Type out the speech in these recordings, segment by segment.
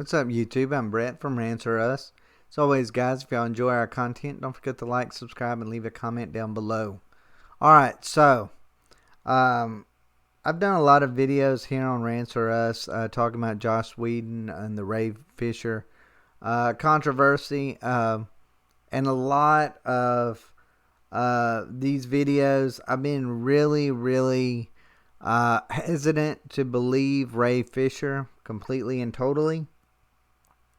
What's up, YouTube? I'm Brett from Rants. As always, guys, if y'all enjoy our content, don't forget to like, subscribe, and leave a comment down below. Alright, so, I've done a lot of videos here on Rants talking about Joss Whedon and the Ray Fisher controversy, and a lot of these videos, I've been really hesitant to believe Ray Fisher completely and totally.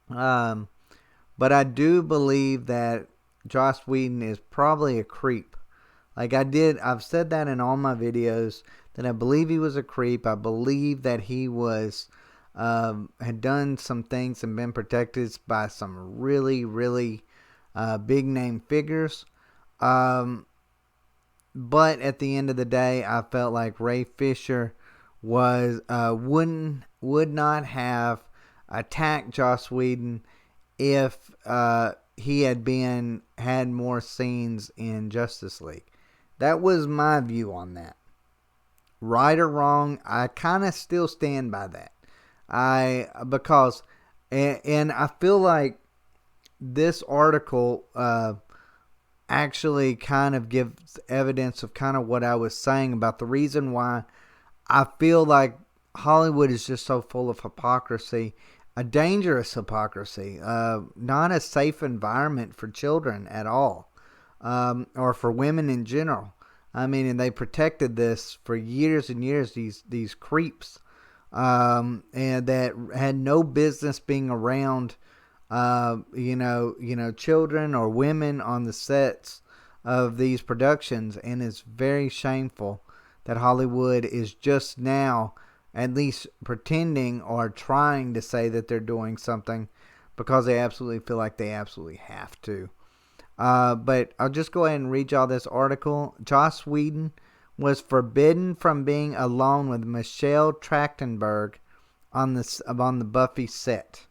But I do believe that Joss Whedon is probably a creep. I've said that in all my videos, that I believe he was a creep. I believe that he was, had done some things and been protected by some really big name figures. But at the end of the day, I felt like Ray Fisher would not have attacked Joss Whedon if he had more scenes in Justice League. That was my view on that. Right or wrong, I kind of still stand by that. Because I feel like this article actually kind of gives evidence of kind of what I was saying about the reason why I feel like Hollywood is just so full of hypocrisy, a dangerous hypocrisy, not a safe environment for children at all, or for women in general. I mean, and they protected this for years and years, these creeps, and that had no business being around, children or women on the sets of these productions. And it's very shameful that Hollywood is just now at least pretending or trying to say that they're doing something because they absolutely feel like they absolutely have to. But I'll just go ahead and read y'all this article. Joss Whedon was forbidden from being alone with Michelle Trachtenberg on the Buffy set.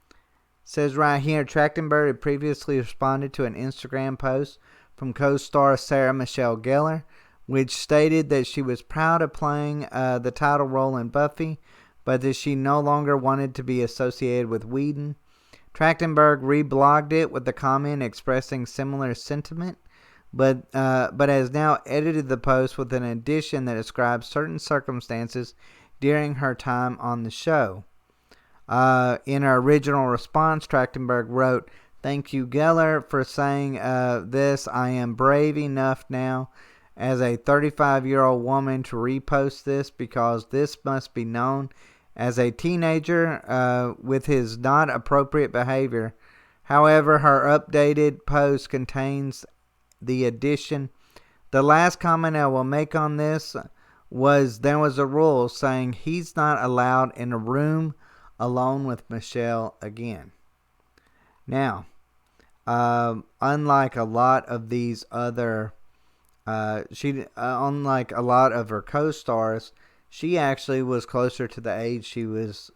It says right here, Trachtenberg had previously responded to an Instagram post from co-star Sarah Michelle Gellar, which stated that she was proud of playing the title role in Buffy, but that she no longer wanted to be associated with Whedon. Trachtenberg reblogged it with the comment expressing similar sentiment, but has now edited the post with an addition that describes certain circumstances during her time on the show. In her original response, Trachtenberg wrote, "Thank you, Gellar, for saying this. I am brave enough now as a 35-year-old woman to repost this because this must be known as a teenager with his not appropriate behavior." However, her updated post contains the addition. "The last comment I will make on this was there was a rule saying he's not allowed in a room alone with Michelle again." Now, unlike a lot of these other unlike a lot of her co-stars, she actually was closer to the age she was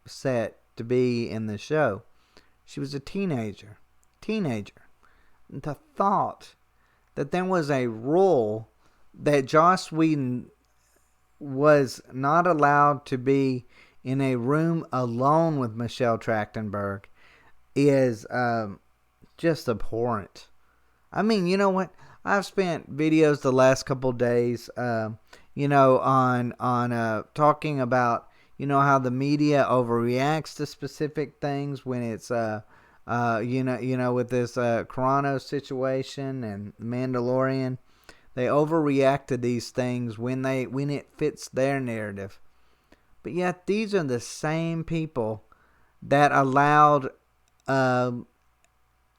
set to be in the show. She was a teenager. The thought that there was a rule that Joss Whedon was not allowed to be in a room alone with Michelle Trachtenberg is just abhorrent. I mean, you know what? I've spent videos the last couple days, on talking about, how the media overreacts to specific things when it's, with this Chrono situation and Mandalorian. They overreact to these things when it fits their narrative. But yet these are the same people that allowed a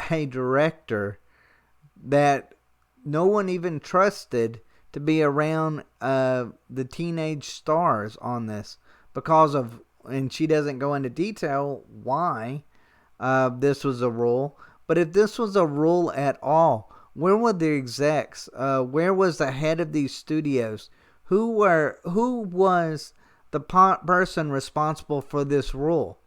director that no one even trusted to be around the teenage stars on this because of, and she doesn't go into detail why this was a rule. But if this was a rule at all, where were the execs? Where was the head of these studios? Who was the person responsible for this rule?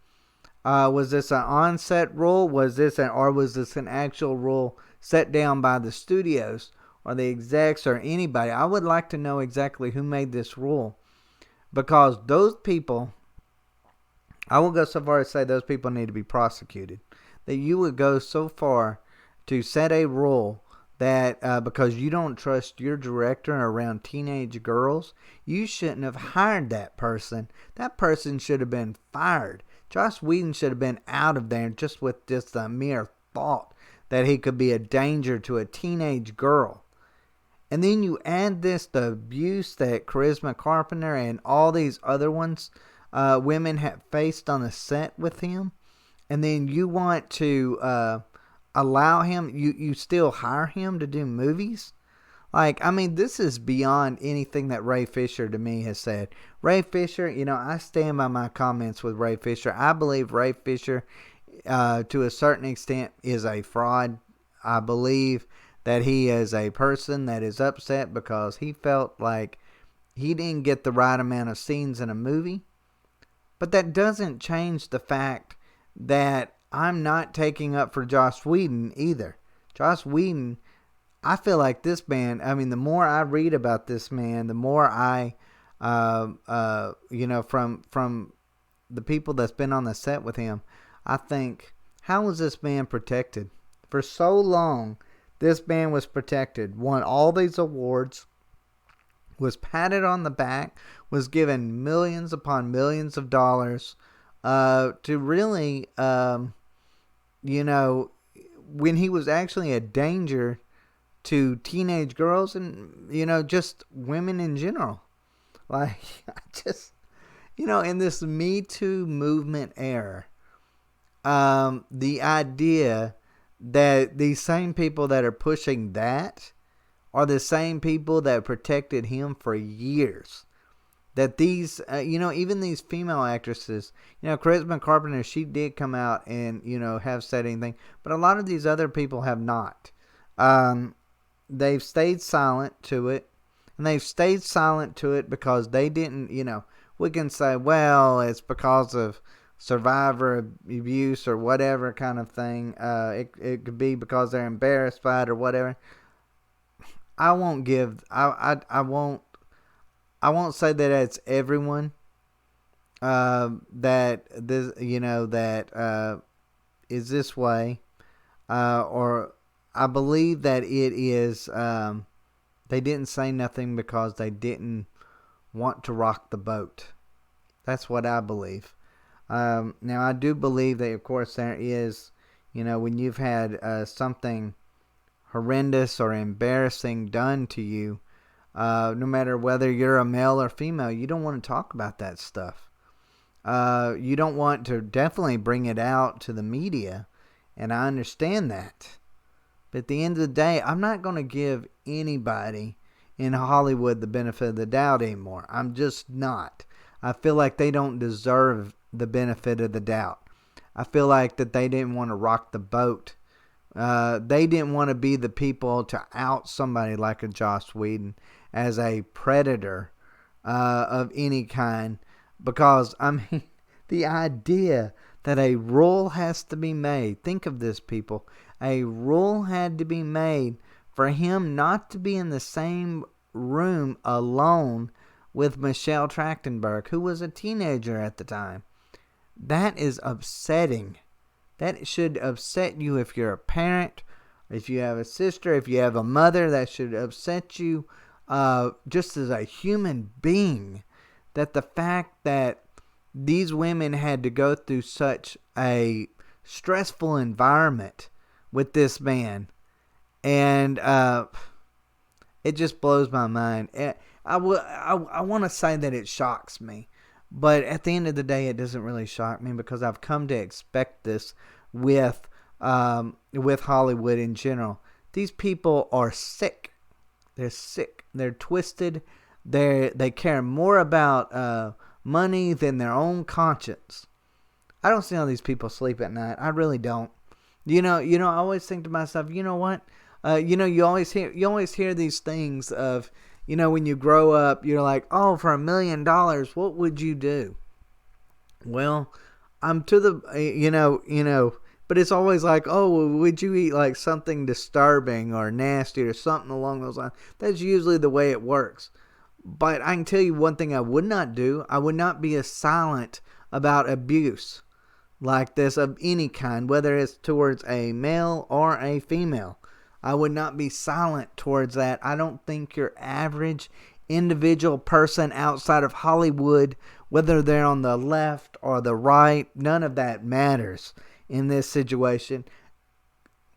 Was this an on-set rule? Was this an actual rule set down by the studios or the execs or anybody? I would like to know exactly who made this rule, because those people I will go so far as to say those people need to be prosecuted. That you would go so far to set a rule that because you don't trust your director around teenage girls, you shouldn't have hired that person. That person should have been fired. Joss Whedon should have been out of there just with just the mere thought that he could be a danger to a teenage girl. And then you add this, the abuse that Charisma Carpenter and all these other ones, women have faced on the set with him. And then you want to allow him, you still hire him to do movies? Like, I mean, this is beyond anything that Ray Fisher to me has said. Ray Fisher, I stand by my comments with Ray Fisher. I believe Ray Fisher, to a certain extent, is a fraud. I believe that he is a person that is upset because he felt like he didn't get the right amount of scenes in a movie. But that doesn't change the fact that I'm not taking up for Joss Whedon either. Joss Whedon, I feel like this man, I mean, the more I read about this man, the more I, from the people that's been on the set with him, I think, how was this man protected? For so long, this man was protected, won all these awards, was patted on the back, was given millions upon millions of dollars to really, when he was actually a danger to teenage girls and, just women in general. Like, in this Me Too movement era, the idea that these same people that are pushing that are the same people that protected him for years. That these, even these female actresses, Charisma Carpenter, she did come out and, have said anything. But a lot of these other people have not. They've stayed silent to it. And they've stayed silent to it because they didn't, we can say, well, it's because of survivor abuse or whatever kind of thing. It could be because they're embarrassed by it or whatever. I won't say that it's everyone that this that is this way, or I believe that it is they didn't say nothing because they didn't want to rock the boat. That's what I believe. Now I do believe that, of course, there is, when you've had something horrendous or embarrassing done to you, no matter whether you're a male or female, you don't want to talk about that stuff. You don't want to definitely bring it out to the media, and I understand that. But at the end of the day, I'm not going to give anybody in Hollywood the benefit of the doubt anymore. I'm just not. I feel like they don't deserve the benefit of the doubt. I feel like that they didn't want to rock the boat. They didn't want to be the people to out somebody like a Joss Whedon as a predator of any kind. Because, I mean, the idea that a rule has to be made. Think of this, people. A rule had to be made for him not to be in the same room alone with Michelle Trachtenberg, who was a teenager at the time. That is upsetting. That should upset you if you're a parent, if you have a sister, if you have a mother. That should upset you just as a human being. That the fact that these women had to go through such a stressful environment with this man. And it just blows my mind. I want to say that it shocks me. But at the end of the day, it doesn't really shock me because I've come to expect this with Hollywood in general. These people are sick. They're sick. They're twisted. They care more about money than their own conscience. I don't see how these people sleep at night. I really don't. I always think to myself, you know what? You always hear these things of, when you grow up, you're like, oh, for $1 million, what would you do? Well, I'm to the, but it's always like, oh, would you eat like something disturbing or nasty or something along those lines? That's usually the way it works. But I can tell you one thing I would not do. I would not be as silent about abuse like this of any kind, whether it's towards a male or a female. I would not be silent towards that. I don't think your average individual person outside of Hollywood, whether they're on the left or the right, none of that matters in this situation.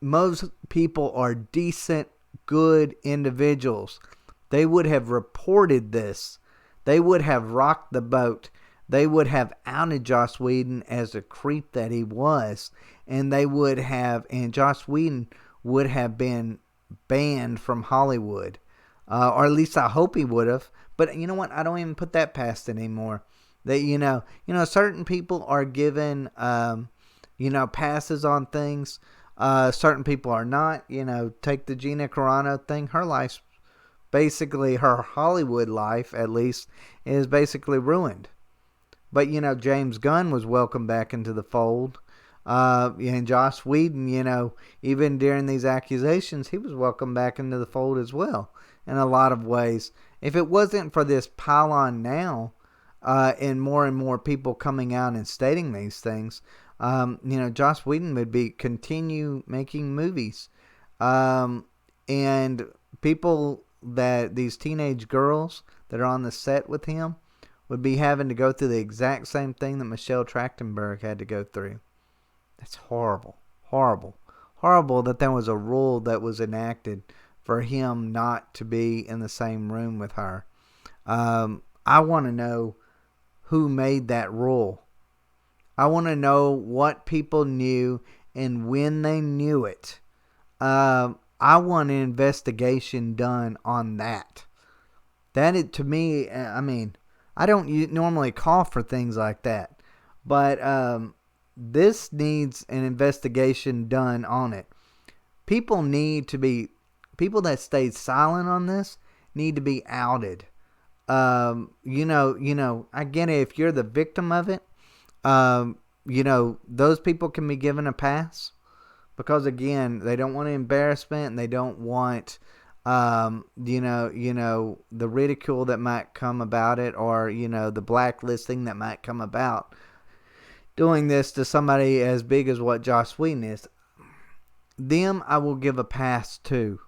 Most people are decent, good individuals. They would have reported this. They would have rocked the boat. They would have outed Joss Whedon as a creep that he was. And Joss Whedon would have been banned from Hollywood. Or at least I hope he would have. But you know what? I don't even put that past anymore. That, certain people are given, passes on things. Certain people are not. Take the Gina Carano thing. Her life's basically, her Hollywood life, at least, is basically ruined. But, James Gunn was welcomed back into the fold. And Joss Whedon, even during these accusations, he was welcomed back into the fold as well in a lot of ways. If it wasn't for this pile-on now and more people coming out and stating these things, Joss Whedon would continue making movies. And these teenage girls that are on the set with him would be having to go through the exact same thing that Michelle Trachtenberg had to go through. That's horrible. Horrible. Horrible that there was a rule that was enacted for him not to be in the same room with her. I want to know who made that rule. I want to know what people knew and when they knew it. I want an investigation done on that. To me, I don't normally call for things like that. But this needs an investigation done on it. People that stayed silent on this need to be outed. I get it if you're the victim of it. Those people can be given a pass. Because again, they don't want embarrassment and they don't want the ridicule that might come about it, or the blacklisting that might come about doing this to somebody as big as what Joss Whedon is. Them I will give a pass to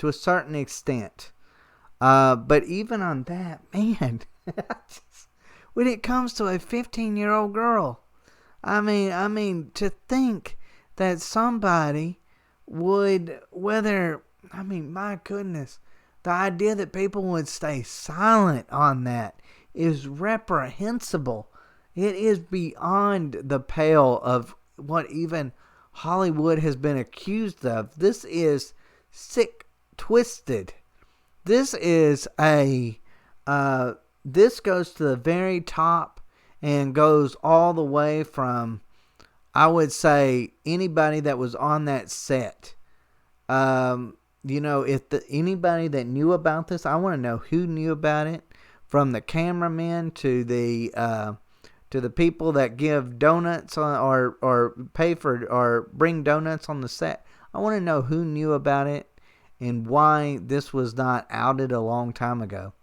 a certain extent. But even on that, man, when it comes to a 15-year-old girl, I mean, to think that somebody would, my goodness, the idea that people would stay silent on that is reprehensible. It is beyond the pale of what even Hollywood has been accused of. This is sick, twisted. This is this goes to the very top and goes all the way from, I would say, anybody that was on that set. If anybody that knew about this, I want to know who knew about it, from the cameramen to the people that give donuts or pay for or bring donuts on the set. I want to know who knew about it and why this was not outed a long time ago.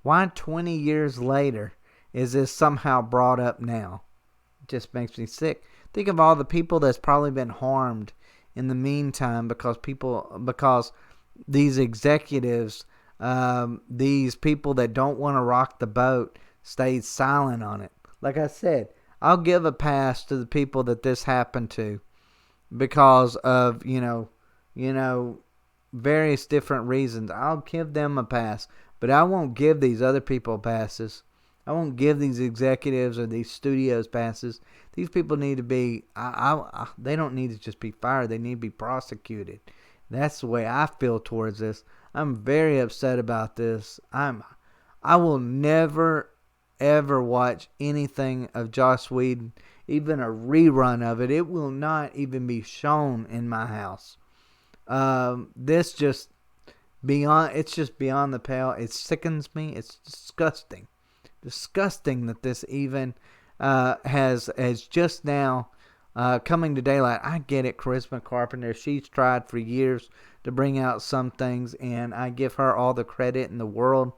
Why 20 years later is this somehow brought up now? It just makes me sick. Think of all the people that's probably been harmed in the meantime because these executives, these people that don't want to rock the boat, stayed silent on it. Like I said, I'll give a pass to the people that this happened to because of, various different reasons. I'll give them a pass, but I won't give these other people passes. I won't give these executives or these studios passes. These people need to be, they don't need to just be fired. They need to be prosecuted. That's the way I feel towards this. I'm very upset about this. I will never, ever watch anything of Joss Whedon, even a rerun of it. It will not even be shown in my house. It's just beyond the pale. It sickens me. It's disgusting. Disgusting that this even has just now coming to daylight. I get it, Charisma Carpenter. She's tried for years to bring out some things, and I give her all the credit in the world.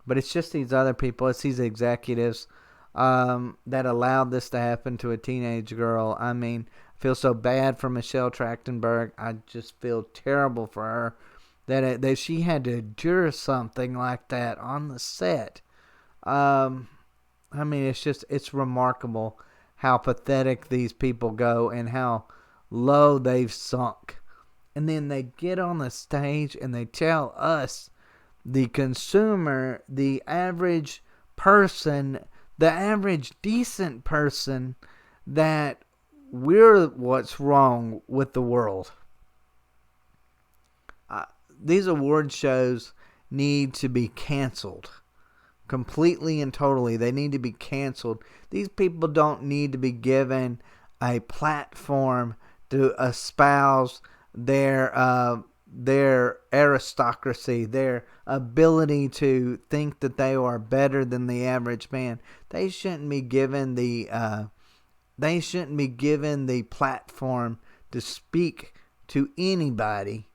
But it's just these other people. It's these executives that allowed this to happen to a teenage girl. I mean, I feel so bad for Michelle Trachtenberg. I just feel terrible for her that she had to endure something like that on the set. Um, I mean, it's remarkable how pathetic these people go and how low they've sunk. And then they get on the stage and they tell us, the consumer, the average person, the average decent person, that we're what's wrong with the world. These award shows need to be canceled. Completely and totally. They need to be canceled. These people don't need to be given a platform to espouse their aristocracy, their ability to think that they are better than the average man. They shouldn't be given the platform to speak to anybody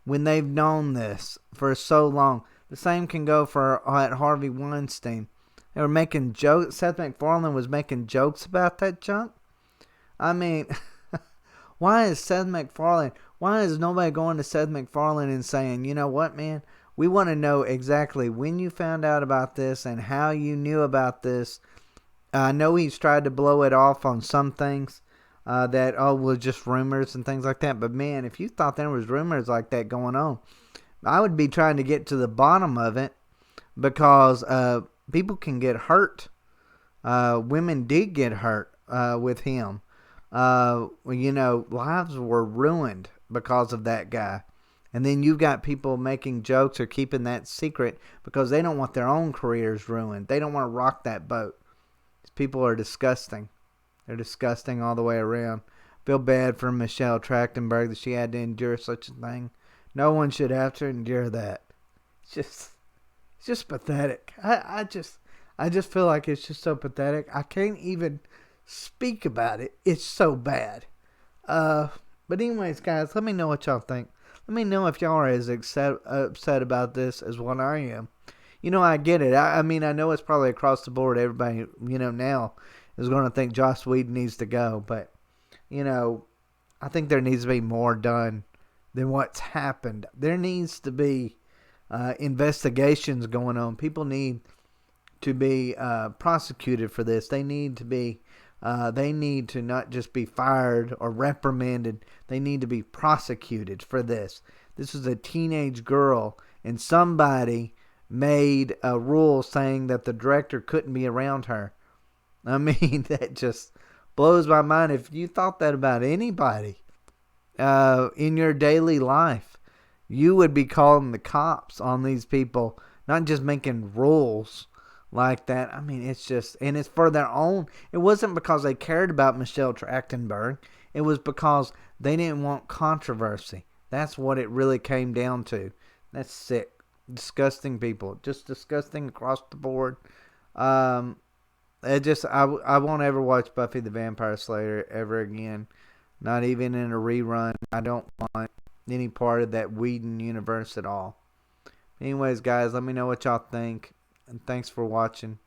when they've known this for so long. The same can go for at Harvey Weinstein. They were making jokes. Seth MacFarlane was making jokes about that junk. I mean, why is nobody going to Seth MacFarlane and saying, you know what, man? We want to know exactly when you found out about this and how you knew about this. I know he's tried to blow it off on some things that was just rumors and things like that. But, man, if you thought there was rumors like that going on, I would be trying to get to the bottom of it, because people can get hurt. Women did get hurt with him. Lives were ruined because of that guy. And then you've got people making jokes or keeping that secret because they don't want their own careers ruined. They don't want to rock that boat. These people are disgusting. They're disgusting all the way around. Feel bad for Michelle Trachtenberg that she had to endure such a thing. No one should have to endure that. It's just pathetic. I just feel like it's just so pathetic. I can't even speak about it. It's so bad. But anyways, guys, let me know what y'all think. Let me know if y'all are as upset about this as what I am. I get it. I mean, I know it's probably across the board. Everybody, now is going to think Joss Whedon needs to go. But, I think there needs to be more done than what's happened. There needs to be investigations going on. People need to be prosecuted for this. They need to not just be fired or reprimanded. They need to be prosecuted for this. This is a teenage girl, and somebody made a rule saying that the director couldn't be around her. I mean, that just blows my mind. If you thought that about anybody in your daily life, you would be calling the cops on these people, not just making rules like that. I mean, it's just, and it's for their own. It wasn't because they cared about Michelle Trachtenberg. It was because they didn't want controversy. That's what it really came down to. That's sick. Disgusting people. Just disgusting across the board. I won't ever watch Buffy the Vampire Slayer ever again. Not even in a rerun. I don't want any part of that Whedon universe at all. Anyways, guys, let me know what y'all think. And thanks for watching.